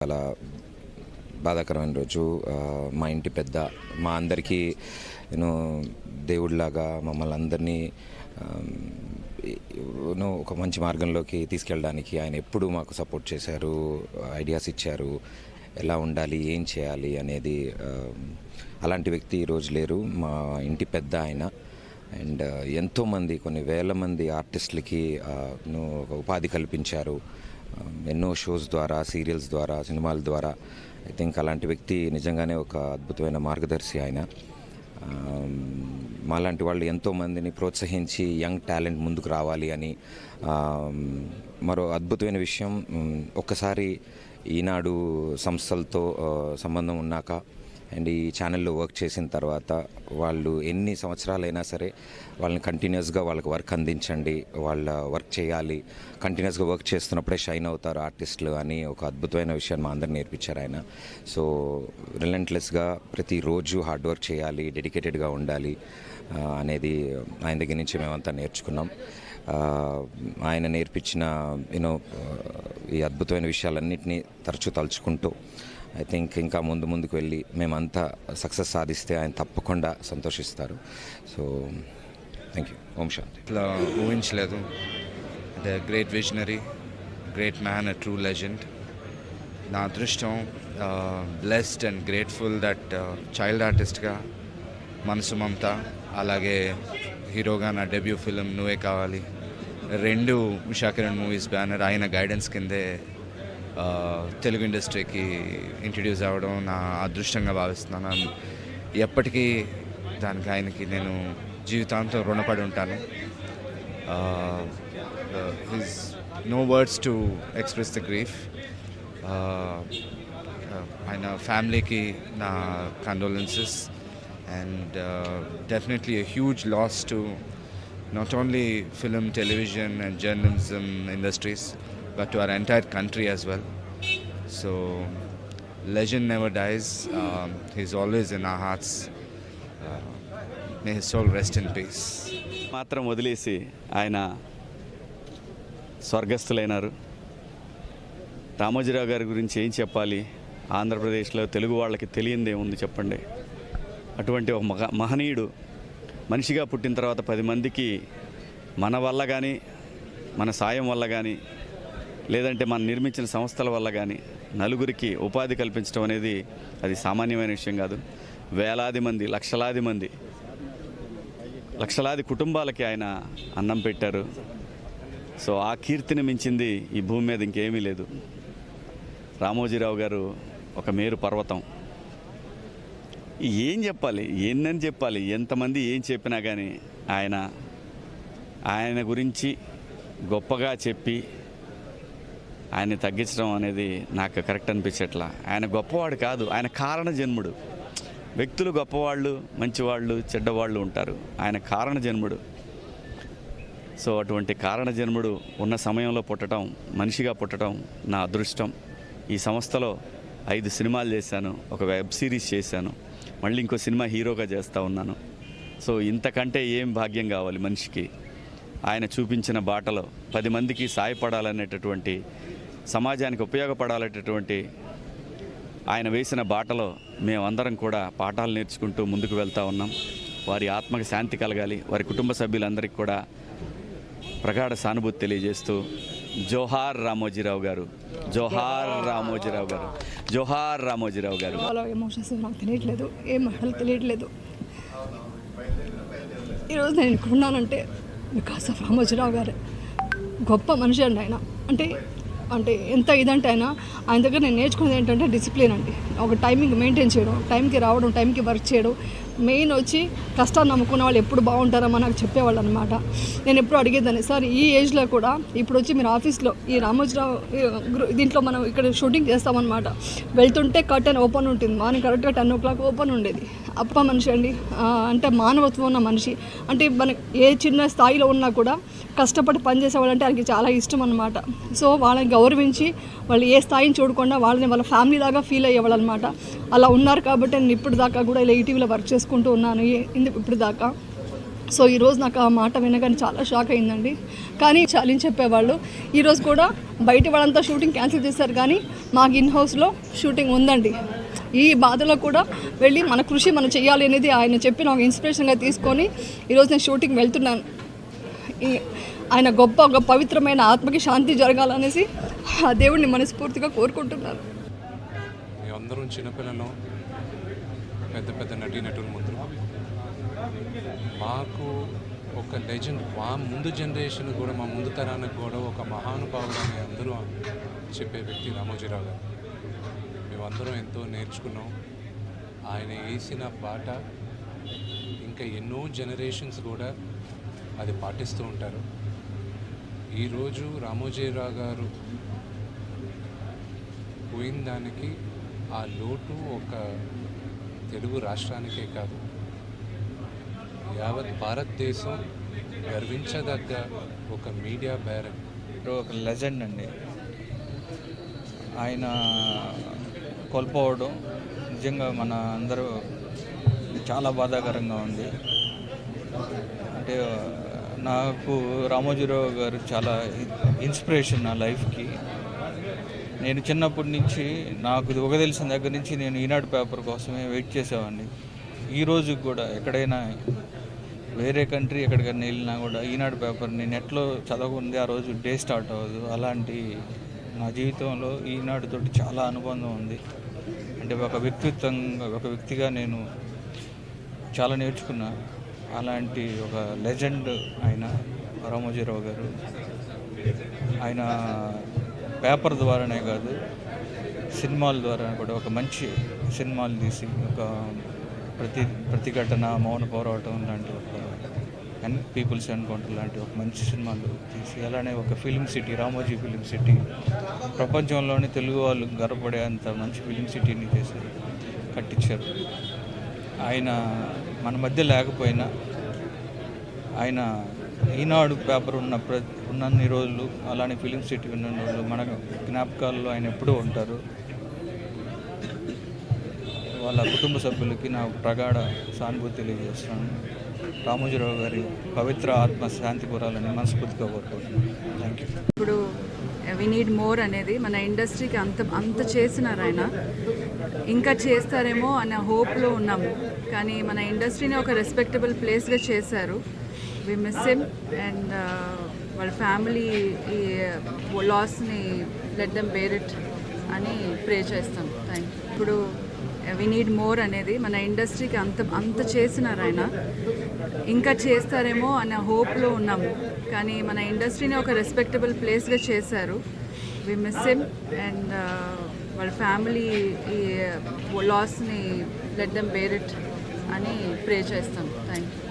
చాలా బాధాకరమైన రోజు. మా ఇంటి పెద్ద, మా అందరికీ దేవుడిలాగా మమ్మల్ని అందరినీ ఒక మంచి మార్గంలోకి తీసుకెళ్ళడానికి ఆయన ఎప్పుడూ మాకు సపోర్ట్ చేశారు, ఐడియాస్ ఇచ్చారు, ఎలా ఉండాలి, ఏం చేయాలి అనేది. అలాంటి వ్యక్తి ఈరోజు లేరు. మా ఇంటి పెద్ద ఆయన. అండ్ ఎంతోమంది, కొన్ని వేల మంది ఆర్టిస్టులకి ఒక ఉపాధి కల్పించారు. ఎన్నో షోస్ ద్వారా, సీరియల్స్ ద్వారా, సినిమాల ద్వారా. ఐ థింక్ అలాంటి వ్యక్తి నిజంగానే ఒక అద్భుతమైన మార్గదర్శి ఆయన. మాలాంటి వాళ్ళు ఎంతోమందిని ప్రోత్సహించి యంగ్ టాలెంట్ ముందుకు రావాలి అని. మరో అద్భుతమైన విషయం, ఒక్కసారి ఈనాడు సంస్థలతో సంబంధం ఉన్నాక అండ్ ఈ ఛానల్లో వర్క్ చేసిన తర్వాత వాళ్ళు ఎన్ని సంవత్సరాలైనా సరే వాళ్ళని కంటిన్యూస్గా వాళ్ళకి వర్క్ అందించండి, వాళ్ళ వర్క్ చేయాలి, కంటిన్యూస్గా వర్క్ చేస్తున్నప్పుడే షైన్ అవుతారు ఆర్టిస్టులు అని ఒక అద్భుతమైన విషయాన్ని మా అందరిని నేర్పించారు ఆయన. సో రిలెంట్లెస్గా ప్రతిరోజు హార్డ్ వర్క్ చేయాలి, డెడికేటెడ్గా ఉండాలి అనేది ఆయన దగ్గర నుంచి మేమంతా నేర్చుకున్నాం. ఆయన నేర్పించిన ఈ అద్భుతమైన విషయాలన్నింటినీ తరచూ తలుచుకుంటూ ఐ థింక్ ఇంకా ముందుకు వెళ్ళి మేమంతా సక్సెస్ సాధిస్తే ఆయన తప్పకుండా సంతోషిస్తారు. So thank you. ఓం శాంతి. ఇట్లా ఊహించలేదు. అంటే great visionary, great man, a true legend. నా అదృష్టం, blessed and grateful that child ఆర్టిస్ట్గా మనసు మమత, అలాగే హీరోగా నా డెబ్యూ ఫిలిం నువ్వే కావాలి, రెండు ఉషా కిరణ్ మూవీస్ బ్యానర్ ఆయన గైడెన్స్ కిందే తెలుగు ఇండస్ట్రీకి ఇంట్రడ్యూస్ అవ్వడం నా అదృష్టంగా భావిస్తున్నాను. ఎప్పటికీ దానికి ఆయనకి నేను జీవితాంతం రుణపడి ఉంటాను. His no words to express the grief. ఆయన ఫ్యామిలీకి నా condolences and definitely a huge loss to not only film, television and journalism industries but to our entire country as well. So legend never dies. He's always in our hearts. May his soul rest in peace. మాత్రం వదిలేసి ఆయన స్వర్గస్థులైనారు. రామోజీరావు గారి గురించి ఏం చెప్పాలి? ఆంధ్రప్రదేశ్లో తెలుగు వాళ్ళకి తెలియందే ఉంది చెప్పండి. అటువంటి ఒక మహనీయుడు మనిషిగా పుట్టిన తర్వాత 10 మందికి మన వల్ల కానీ, మన సాయం వల్ల కానీ, లేదంటే మనం నిర్మించిన సంస్థల వల్ల కానీ నలుగురికి ఉపాధి కల్పించడం అనేది అది సామాన్యమైన విషయం కాదు. వేలాది మంది, లక్షలాది కుటుంబాలకి ఆయన అన్నం పెట్టారు. సో ఆ కీర్తిని మించింది ఈ భూమి మీద ఇంకేమీ లేదు. రామోజీరావు గారు ఒక మేరు పర్వతం. ఏం చెప్పాలి, ఎన్నని చెప్పాలి, ఎంతమంది ఏం చెప్పినా కానీ ఆయన గురించి గొప్పగా చెప్పి ఆయన్ని తగ్గించడం అనేది నాకు కరెక్ట్ అనిపించట్లా. ఆయన గొప్పవాడు కాదు, ఆయన కారణ జన్ముడు. వ్యక్తులు గొప్పవాళ్ళు, మంచివాళ్ళు, చెడ్డవాళ్ళు ఉంటారు. ఆయన కారణ జన్ముడు. సో అటువంటి కారణ జన్ముడు ఉన్న సమయంలో పుట్టడం, మనిషిగా పుట్టడం నా అదృష్టం. ఈ సంస్థలో 5 సినిమాలు చేశాను, ఒక వెబ్ సిరీస్ చేశాను, మళ్ళీ ఇంకో సినిమా హీరోగా చేస్తూ ఉన్నాను. సో ఇంతకంటే ఏం భాగ్యం కావాలి మనిషికి? ఆయన చూపించిన బాటలో 10 మందికి సాయపడాలనేటటువంటి, సమాజానికి ఉపయోగపడాలనేటటువంటి ఆయన వేసిన బాటలో మేమందరం కూడా పాఠాలు నేర్చుకుంటూ ముందుకు వెళ్తూ ఉన్నాం. వారి ఆత్మకి శాంతి కలగాలి. వారి కుటుంబ సభ్యులందరికీ కూడా ప్రగాఢ సానుభూతి తెలియజేస్తూ జోహార్ రామోజీరావు గారు, జోహార్ రామోజీరావు గారు, జోహార్ రామోజీరావు గారు. చాలా ఎమోషన్స్ నాకు తెలియట్లేదు, ఏం మాటలు తెలియట్లేదు. ఈరోజు నేను ఇక్కడ ఉన్నానంటే బికాస్ ఆఫ్ రామోజీరావు గారు. గొప్ప మనిషి అండి ఆయన. అంటే ఎంత ఇదంటే ఆయన దగ్గర నేను నేర్చుకునేది ఏంటంటే డిసిప్లిన్ అండి. ఒక టైమింగ్ మెయింటైన్ చేయడం, టైంకి రావడం, టైంకి వర్క్ చేయడం. మెయిన్ వచ్చి కష్టాన్ని నమ్ముకున్న వాళ్ళు ఎప్పుడు బాగుంటారమ్మా నాకు చెప్పేవాళ్ళు అనమాట. నేను ఎప్పుడు అడిగేదాన్ని, సార్ ఈ ఏజ్లో కూడా ఇప్పుడు వచ్చి మీరు ఆఫీస్లో ఈ రామోజీరావు దీంట్లో మనం ఇక్కడ షూటింగ్ చేస్తామన్నమాట. వెళ్తుంటే కర్టెన్ ఓపెన్ ఉంటుంది, మార్నింగ్ కరెక్ట్గా 10 o'clock ఓపెన్ ఉండేది. అప్ప మనిషి అండి. అంటే మానవత్వం ఉన్న మనిషి. అంటే మనకి ఏ చిన్న స్థాయిలో ఉన్నా కూడా కష్టపడి పనిచేసేవాళ్ళంటే ఆయనకి చాలా ఇష్టం అనమాట. సో వాళ్ళని గౌరవించి వాళ్ళు ఏ స్థాయిని చూడకుండా వాళ్ళని వాళ్ళ ఫ్యామిలీ లాగా ఫీల్ అయ్యేవాళ్ళు అనమాట. అలా ఉన్నారు కాబట్టి నేను ఇప్పుడు దాకా కూడా ఇలా ఈటీవీలో వర్క్ చేసుకుంటూ ఉన్నాను ఇప్పుడు దాకా. సో ఈరోజు నాకు ఆ మాట వినగానే చాలా షాక్ అయిందండి. కానీ చాలని చెప్పేవాళ్ళు ఈరోజు కూడా బయట వాళ్ళంతా షూటింగ్ క్యాన్సిల్ చేశారు, కానీ మాకు ఇన్ హౌస్లో షూటింగ్ ఉందండి. ఈ బాధలో కూడా వెళ్ళి మన కృషి మనం చేయాలి అనేది ఆయన చెప్పి నాకు ఇన్స్పిరేషన్గా తీసుకొని ఈరోజు నేను షూటింగ్ వెళ్తున్నాను. ఆయన గొప్ప ఒక పవిత్రమైన ఆత్మకి శాంతి జరగాలనేసి ఆ దేవుడిని మనస్ఫూర్తిగా కోరుకుంటున్నాను. మేమందరం చిన్నపిల్లలు, పెద్ద పెద్ద నటీనటుల ముందు మాకు ఒక లెజెండ్, మా ముందు జనరేషన్ కూడా, మా ముందు తరానికి కూడా ఒక మహానుభావుడు అని అందరూ చెప్పే వ్యక్తి రామోజీరావు గారు. మేమందరం ఎంతో నేర్చుకున్నాం. ఆయన వేసిన బాట ఇంకా ఎన్నో జనరేషన్స్ కూడా అది పాటిస్తూ ఉంటారు. ఈరోజు రామోజీరావు గారు పోయిన దానికి ఆ లోటు ఒక తెలుగు రాష్ట్రానికే కాదు, యావత్ భారతదేశం గర్వించదగ్గ ఒక మీడియా బ్యారక్, ఒక లెజెండ్ అండి. ఆయన కోల్పోవడం నిజంగా మన అందరూ చాలా బాధాకరంగా ఉంది. అంటే నాకు రామోజీరావు గారు చాలా ఇన్స్పిరేషన్ నా లైఫ్కి. నేను చిన్నప్పటి నుంచి నాకు ఒక తెలిసిన దగ్గర నుంచి నేను ఈనాడు పేపర్ కోసమే వెయిట్ చేసేవాడిని. ఈ రోజు కూడా ఎక్కడైనా వేరే కంట్రీ ఎక్కడికైనా వెళ్ళినా కూడా ఈనాడు పేపర్ని నెట్లో చదవకుంది ఆ రోజు డే స్టార్ట్ అవ్వదు. అలాంటి నా జీవితంలో ఈనాడుతోటి చాలా అనుబంధం ఉంది. అంటే ఒక వ్యక్తిగా నేను చాలా నేర్చుకున్నా. అలాంటి ఒక లెజెండ్ ఆయన రామోజీరావు గారు. ఆయన పేపర్ ద్వారానే కాదు, సినిమాల ద్వారా కూడా ఒక మంచి సినిమాలు తీసి ఒక ప్రతిఘటన, మౌన పోరాటం లాంటి ఒక పీపుల్స్ ఎన్కౌంటర్ లాంటి ఒక మంచి సినిమాలు తీసి, అలానే ఒక film city, Ramoji film city, ప్రపంచంలోని తెలుగు వాళ్ళు గర్వపడే అంత మంచి ఫిలిం సిటీని చేసి కట్టించారు. ఆయన మన మధ్య లేకపోయినా ఆయన ఈనాడు పేపర్ ఉన్నన్ని రోజులు, అలానే ఫిలిం సిటీ ఉన్న రోజులు మన జ్ఞాపకాల్లో ఆయన ఎప్పుడూ ఉంటారు. వాళ్ళ కుటుంబ సభ్యులకి నా ప్రగాఢ సానుభూతి తెలియజేస్తున్నాను. రామోజీరావు గారి పవిత్ర ఆత్మ శాంతి కోరాలని మనస్ఫూర్తిగా కోరుకుంటున్నాను. Thank you. ఇప్పుడు వి నీడ్ మోర్ అనేది మన ఇండస్ట్రీకి అంత చేసినారు ఆయన. ఇంకా చేస్తారేమో అన్న హోప్లో ఉన్నాము, కానీ మన ఇండస్ట్రీని ఒక రెస్పెక్టబుల్ ప్లేస్గా చేశారు. వి మిస్ హిమ్ అండ్ వాళ్ళ ఫ్యామిలీ ఈ లాస్ని లెట్ దెమ్ బేర్ ఇట్ అని ప్రే చేస్తాం. Thank you. ఇప్పుడు వి నీడ్ మోర్ అనేది మన ఇండస్ట్రీకి అంత చేసినారు ఆయన. ఇంకా చేస్తారేమో అన్న హోప్లో ఉన్నాము, కానీ మన ఇండస్ట్రీని ఒక రెస్పెక్టబుల్ ప్లేస్గా చేశారు. వి మిస్ హిమ్ అండ్ వాళ్ళ ఫ్యామిలీ ఈ లాస్ని లెట్ దెమ్ బేర్ ఇట్ అని ప్రే చేస్తాం. Thank you.